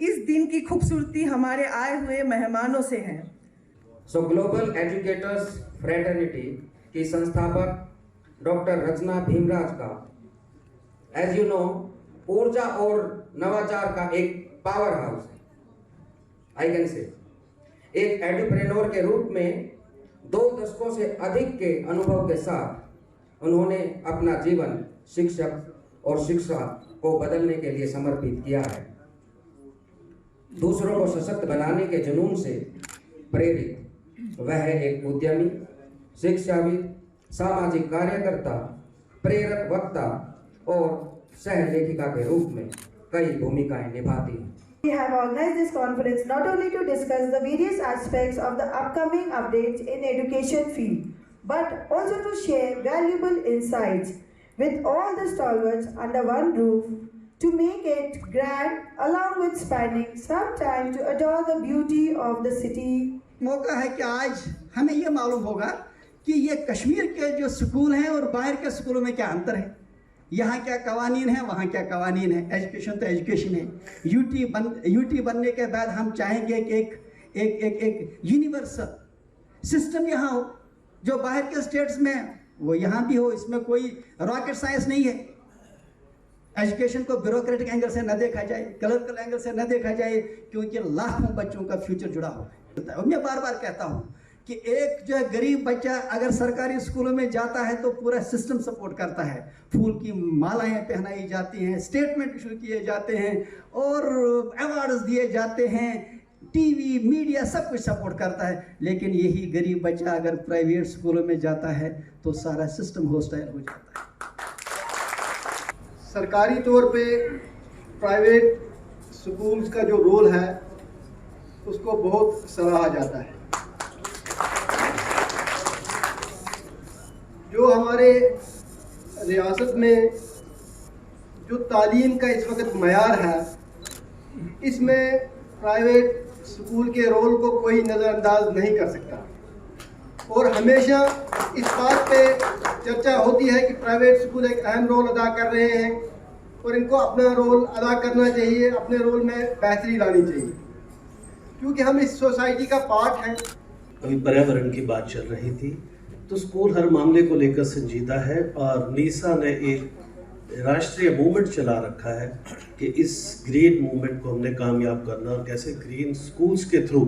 इस दिन की खूबसूरती हमारे आए हुए मेहमानों से है। सो ग्लोबल एजुकेटर्स फ्रेटर्निटी की संस्थापक डॉक्टर रचना भीमराज का, एज यू नो, ऊर्जा और नवाचार का एक पावर हाउस है, आई कैन से। एक एंटरप्रेन्योर के रूप में 2 दशकों से अधिक के अनुभव के साथ उन्होंने अपना जीवन शिक्षक और शिक्षा को बदलने के लिए समर्पित किया है। दूसरों को सशक्त बनाने के जुनून से प्रेरित वह एक उद्यमी, शिक्षाविद, सामाजिक कार्यकर्ता, प्रेरक वक्ता और सह लेखिका के रूप में कई भूमिकाएं निभाती हैं। We have organized this conference not only to discuss the various aspects of the upcoming updates in education field, but also to share valuable insights with all the stalwarts under one roof to make it grand, along with spending some time to adore the beauty of the city. मौका है कि आज हमें ये मालूम होगा कि ये कश्मीर के जो स्कूल हैं और बाहर के स्कूलों में क्या अंतर है, यहाँ क्या कवानीन है, वहाँ क्या कवानीन है। एजुकेशन तो एजुकेशन है। यूटी बनने के बाद हम चाहेंगे कि एक यूनिवर्सल सिस्टम यहाँ हो, जो बाहर के स्टेट्स में वो यहाँ भी हो। इसमें कोई रॉकेट साइंस नहीं है। एजुकेशन को ब्यूरोक्रेटिक एंगल से न देखा जाए, कलरिकल एंगल से न देखा जाए, क्योंकि लाखों बच्चों का फ्यूचर जुड़ा हुआ है। और मैं बार बार कहता हूँ कि एक जो है गरीब बच्चा अगर सरकारी स्कूलों में जाता है तो पूरा सिस्टम सपोर्ट करता है। फूल की मालाएं पहनाई जाती हैं, स्टेटमेंट इशू किए जाते हैं और अवार्ड्स दिए जाते हैं, टीवी मीडिया सब कुछ सपोर्ट करता है। लेकिन यही गरीब बच्चा अगर प्राइवेट स्कूलों में जाता है तो सारा सिस्टम हॉस्टाइल हो जाता है। सरकारी तौर पे प्राइवेट स्कूल्स का जो रोल है उसको बहुत सराहा जाता है। जो हमारे रियासत में जो तालीम का इस वक्त मयार है, इसमें प्राइवेट स्कूल के रोल को कोई नज़रअंदाज नहीं कर सकता। और हमेशा इस बात पे चर्चा होती है कि प्राइवेट स्कूल एक अहम रोल अदा कर रहे हैं और इनको अपना रोल अदा करना चाहिए, अपने रोल में बेहतरी लानी चाहिए, क्योंकि हम इस सोसाइटी का पार्ट हैं। अभी पर्यावरण की बात चल रही थी तो स्कूल हर मामले को लेकर संजीदा है और नीसा ने एक राष्ट्रीय मूवमेंट चला रखा है कि इस ग्रीन मूवमेंट को हमने कामयाब करना और कैसे ग्रीन स्कूल्स के थ्रू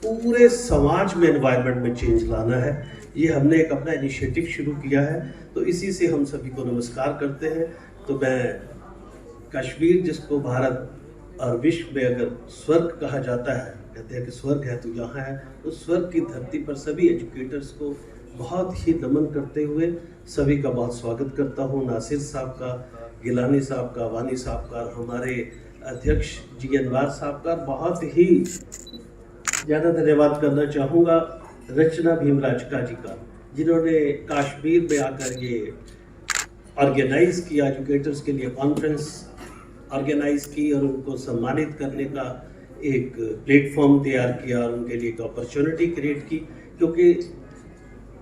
पूरे समाज में एनवायरनमेंट में चेंज लाना है। ये हमने एक अपना इनिशिएटिव शुरू किया है, तो इसी से हम सभी को नमस्कार करते हैं। तो मैं कश्मीर, जिसको भारत और विश्व में अगर स्वर्ग कहा जाता है, कहते हैं कि स्वर्ग है तो यहाँ है, तो स्वर्ग की धरती पर सभी एजुकेटर्स को बहुत ही नमन करते हुए सभी का बहुत स्वागत करता हूँ। नासिर साहब का, गिलानी साहब का, वानी साहब का, हमारे अध्यक्ष जी अनवार साहब का बहुत ही ज़्यादा धन्यवाद करना चाहूँगा रचना भीमराज का जी का, जिन्होंने कश्मीर में आकर ये ऑर्गेनाइज किया, एजुकेटर्स के लिए कॉन्फ्रेंस ऑर्गेनाइज की और उनको सम्मानित करने का एक प्लेटफॉर्म तैयार किया और उनके लिए एक अपॉर्चुनिटी क्रिएट की, क्योंकि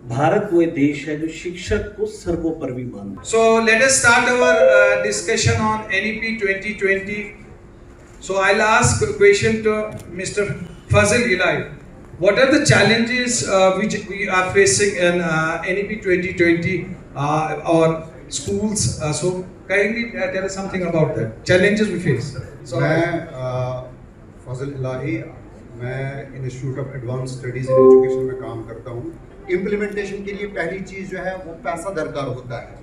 भारत वो देश है जो शिक्षक को सर्वोपरि मानता है। So let us start our discussion on NEP 2020. So I'll ask a question to Mr. Fazil Ilai. What are the challenges which we are facing in NEP 2020 or schools? So kindly tell us something about that. Challenges we face. So मैं फजल इलाही, मैं institute of advance studies in education में काम करता हूँ। Implementation के लिए पहली चीज़ जो है वो पैसा दरकार होता है।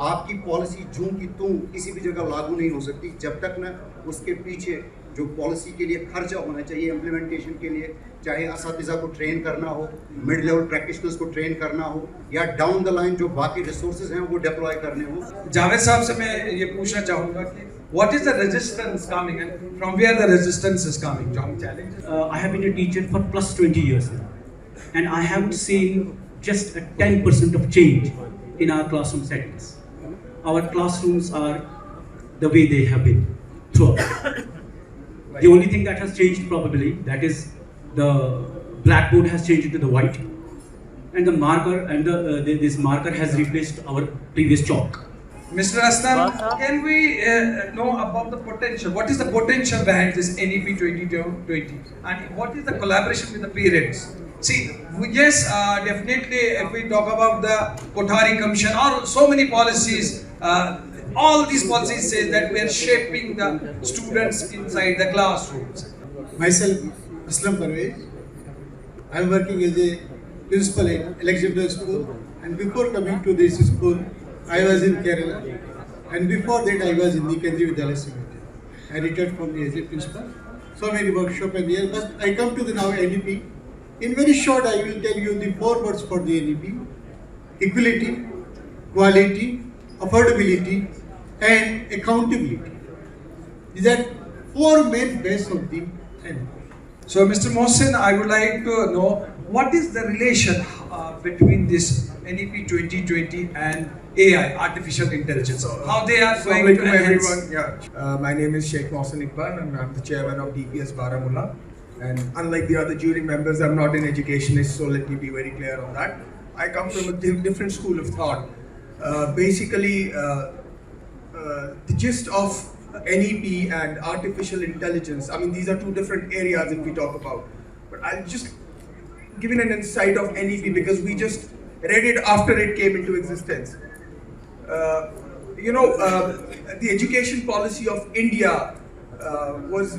आपकी पॉलिसी जूं की तूं किसी भी जगह लागू नहीं हो सकती जब तक न उसके पीछे जो पॉलिसी के लिए खर्चा होना चाहिए इम्प्लीमेंटेशन के लिए, चाहे असातिज़ा को ट्रेन करना हो, मिड लेवल प्रैक्टिशनर्स को ट्रेन करना हो, या डाउन द लाइन जो बाकी रिसोर्सेज हैं वो डिप्लॉय करने हो। जावेद साहब से मैं ये पूछना चाहूँगा कि what is the resistance coming and from where the resistance is coming? Challenges. I have been a teacher for plus 20 years now, and I haven't seen just a 10% of change in our classroom settings. Our classrooms are the way they have been throughout. The only thing that has changed probably, that is the blackboard has changed into the white, and the marker and this marker has replaced our previous chalk. Mr. Aslam, can we know about the potential? What is the potential behind this NEP 2020? And what is the collaboration with the parents? See, yes, definitely if we talk about the Kothari Commission or so many policies, all these policies say that we are shaping the students inside the classrooms. Myself, Aslam Parvez. I am working as a principal in Alexandra School, and before coming to this school, I was in Kerala, and before that I was in the Kendriya Vidyalaya Secretary. I retired from the as a principal. So many workshops and here, but I come to the now NEP. In very short, I will tell you the 4 words for the NEP: equality, quality, affordability, and accountability. These are 4 main bases of the NEP. So, Mr. Mohsin, I would like to know what is the relation between this NEP 2020 and AI, artificial intelligence? How they are going to enhance? Everyone. My name is Sheikh Mohsin Iqbal and I'm the chairman of DPS Baramulla. And unlike the other jury members, I'm not an educationist, so let me be very clear on that. I come from a different school of thought. Basically, the gist of NEP and artificial intelligence, I mean, these are 2 different areas if we talk about. But I'll just give you an insight of NEP because we just read it after it came into existence. The education policy of India was,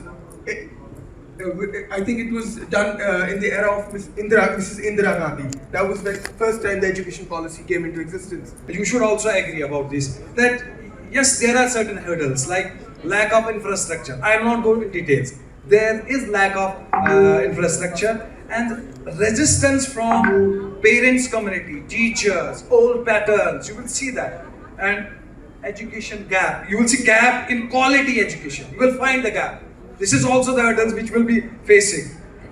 I think it was done in the era of Mrs. Indira Gandhi. That was the first time the education policy came into existence. You should also agree about this, that yes, there are certain hurdles like lack of infrastructure. I am not going into details. There is lack of infrastructure and resistance from parents community, teachers, old patterns, you will see that. And education gap, you will see gap in quality education, you will find the gap. This is also the hurdles which will be facing.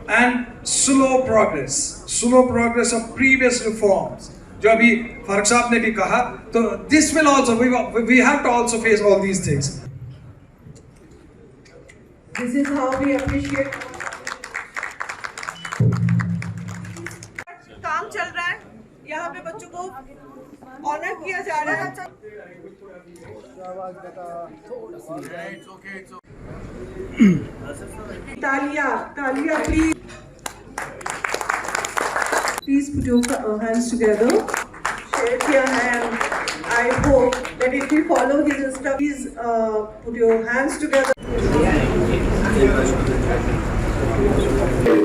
And slow progress of previous reforms. जो अभी फारूक साहब ने भी कहा, तो this will also, we have to also face all these things. This is how we appreciate. काम चल रहा है, यहाँ पे बच्चों को ऑनर किया जा रहा है. तालियां, please. Please put your hands together. Shake your hand. I hope that if you follow his instructions, please put your hands together.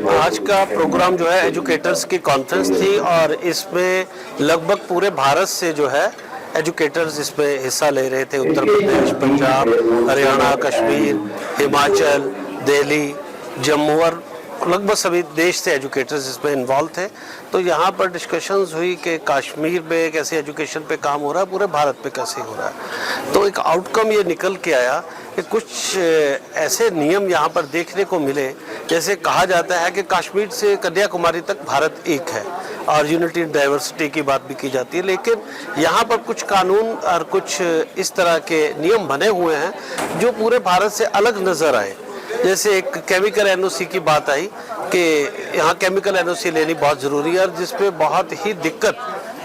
आज का प्रोग्राम जो है एजुकेटर्स की कॉन्फ्रेंस थी और इसमें लगभग पूरे भारत से जो है एजुकेटर्स इसमें हिस्सा ले रहे थे। उत्तर प्रदेश, पंजाब, हरियाणा, कश्मीर, हिमाचल, दिल्ली, जम्मू और लगभग सभी देश से एजुकेटर्स इसमें इन्वॉल्व थे। तो यहाँ पर डिस्कशंस हुई कि कश्मीर में कैसे एजुकेशन पे काम हो रहा है, पूरे भारत पे कैसे हो रहा है। तो एक आउटकम ये निकल के आया कि कुछ ऐसे नियम यहाँ पर देखने को मिले, जैसे कहा जाता है कि कश्मीर से कन्याकुमारी तक भारत एक है और यूनिटी डाइवर्सिटी की बात भी की जाती है, लेकिन यहाँ पर कुछ कानून और कुछ इस तरह के नियम बने हुए हैं जो पूरे भारत से अलग नज़र आए। जैसे एक केमिकल एनओसी की बात आई कि यहाँ केमिकल एनओसी लेनी बहुत ज़रूरी है और जिसपे बहुत ही दिक्कत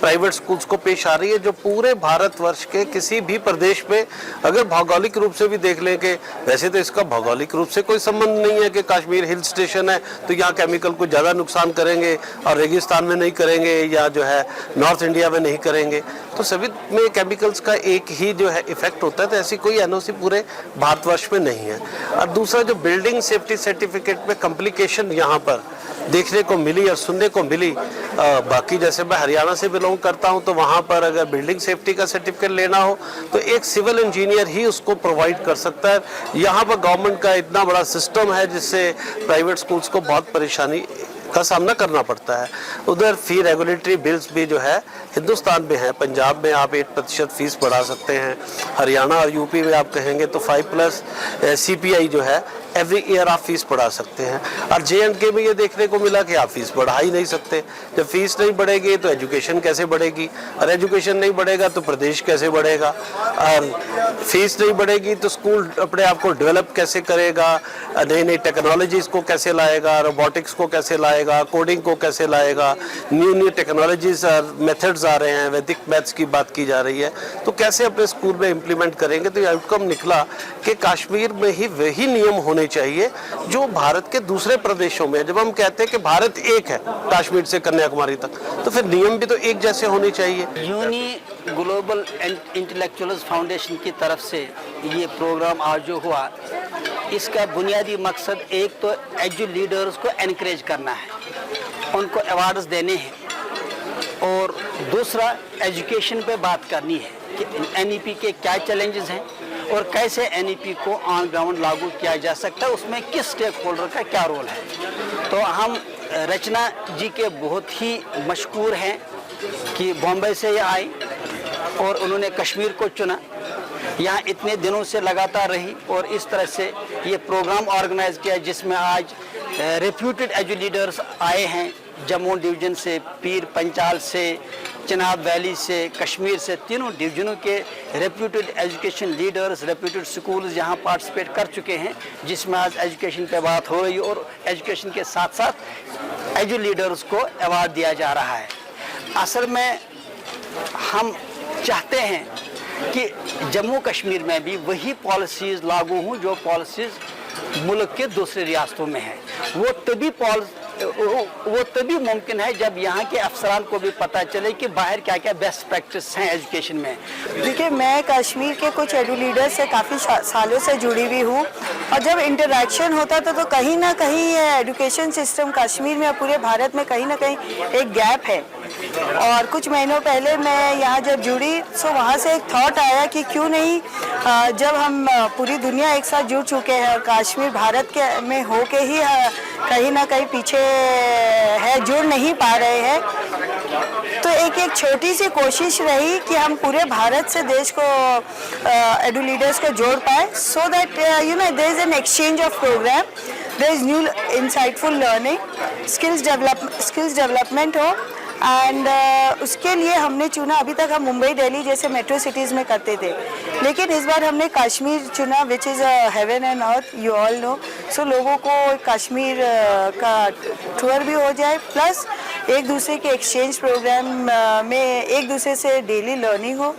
प्राइवेट स्कूल्स को पेश आ रही है, जो पूरे भारतवर्ष के किसी भी प्रदेश में अगर भौगोलिक रूप से भी देख लें कि वैसे तो इसका भौगोलिक रूप से कोई संबंध नहीं है कि कश्मीर हिल स्टेशन है तो यहाँ केमिकल को ज़्यादा नुकसान करेंगे और रेगिस्तान में नहीं करेंगे या जो है नॉर्थ इंडिया में नहीं करेंगे, तो सभी में केमिकल्स का एक ही जो है इफेक्ट होता है। तो ऐसी कोई एनओसी पूरे भारतवर्ष में नहीं है। और दूसरा जो बिल्डिंग सेफ्टी सर्टिफिकेट में कॉम्प्लिकेशन यहाँ पर देखने को मिली और सुनने को मिली, बाकी जैसे मैं हरियाणा से बिलोंग करता हूं तो वहां पर अगर बिल्डिंग सेफ्टी का सर्टिफिकेट लेना हो तो एक सिविल इंजीनियर ही उसको प्रोवाइड कर सकता है। यहां पर गवर्नमेंट का इतना बड़ा सिस्टम है जिससे प्राइवेट स्कूल्स को बहुत परेशानी का सामना करना पड़ता है। उधर फी रेगुलेटरी बिल्स भी जो है हिंदुस्तान में है। पंजाब में आप 8% फीस बढ़ा सकते हैं, हरियाणा और यूपी में आप कहेंगे तो 5+ CPI जो है एवरी ईयर आप फीस बढ़ा सकते हैं। और J&K में ये देखने को मिला कि आप फीस बढ़ा ही नहीं सकते। जब फीस नहीं बढ़ेगी तो एजुकेशन कैसे बढ़ेगी, और एजुकेशन नहीं बढ़ेगा तो प्रदेश कैसे बढ़ेगा। और फीस नहीं बढ़ेगी तो स्कूल अपने आप को डेवलप कैसे करेगा, नई नई टेक्नोलॉजीज़ को कैसे लाएगा, रोबोटिक्स को कैसे लाएगा, कोडिंग को कैसे लाएगा। न्यू टेक्नोलॉजीज और मेथड्स आ रहे हैं, वैदिक मैथ्स की बात की जा रही है, तो कैसे अपने स्कूल में इम्प्लीमेंट करेंगे। तो आउटकम निकला कि कश्मीर में ही वही नियम होने चाहिए जो भारत के दूसरे प्रदेशों में। जब हम कहते हैं कि भारत एक है कश्मीर से कन्याकुमारी तक, तो फिर नियम भी तो एक जैसे होने चाहिए। यूनी ग्लोबल इंटेलेक्चुअल्स फाउंडेशन की तरफ से ये प्रोग्राम आज जो हुआ, इसका बुनियादी मकसद एक तो एजू लीडर्स को एनकरेज करना है, उनको अवार्ड्स देने हैं, और दूसरा एजुकेशन पे बात करनी है कि NEP के क्या चैलेंजेस हैं और कैसे NEP को ऑन ग्राउंड लागू किया जा सकता है, उसमें किस स्टेक होल्डर का क्या रोल है। तो हम रचना जी के बहुत ही मशहूर हैं कि बॉम्बे से ये आई और उन्होंने कश्मीर को चुना, यहाँ इतने दिनों से लगातार रही और इस तरह से ये प्रोग्राम ऑर्गेनाइज किया जिसमें आज रेप्यूटेड एजू लीडर्स आए हैं, जम्मू डिवीज़न से, पीर पंचाल से, चिनाब वैली से, कश्मीर से, तीनों डिवीज़नों के reputed education leaders, reputed schools यहाँ पार्टिसिपेट कर चुके हैं, जिसमें आज एजुकेशन पे बात हो रही है और एजुकेशन के साथ साथ एजू लीडर्स को अवार्ड दिया जा रहा है। असल में हम चाहते हैं कि जम्मू कश्मीर में भी वही पॉलिसीज़ लागू हों जो पॉलिसीज़ मुल्क के दूसरे रियासतों में हैं। वो तभी मुमकिन है जब यहाँ के अफसरान को भी पता चले कि बाहर क्या क्या बेस्ट प्रैक्टिस हैं एजुकेशन में। देखिए, मैं कश्मीर के कुछ एडू लीडर्स से काफ़ी सालों से जुड़ी हुई हूँ, और जब इंटरेक्शन होता था तो कहीं ना कहीं ये एजुकेशन सिस्टम कश्मीर में और पूरे भारत में कहीं ना कहीं एक गैप है। और कुछ महीनों पहले मैं यहाँ जब जुड़ी तो वहाँ से एक थॉट आया कि क्यों नहीं, जब हम पूरी दुनिया एक साथ जुड़ चुके हैं और कश्मीर भारत के में हो के ही कहीं ना कहीं पीछे है, जुड़ नहीं पा रहे हैं, तो एक छोटी सी कोशिश रही कि हम पूरे भारत से देश को एडू लीडर्स को जोड़ पाए, so that you know there is an exchange of program, there is new insightful learning, skills development हो। एंड उसके लिए हमने चुना, अभी तक हम मुंबई, दिल्ली जैसे मेट्रो सिटीज़ में करते थे, लेकिन इस बार हमने कश्मीर चुना, which is heaven and earth, you all know. So लोगों को कश्मीर का टूर भी हो जाए, प्लस एक दूसरे के एक्सचेंज प्रोग्राम में एक दूसरे से डेली लर्निंग हो।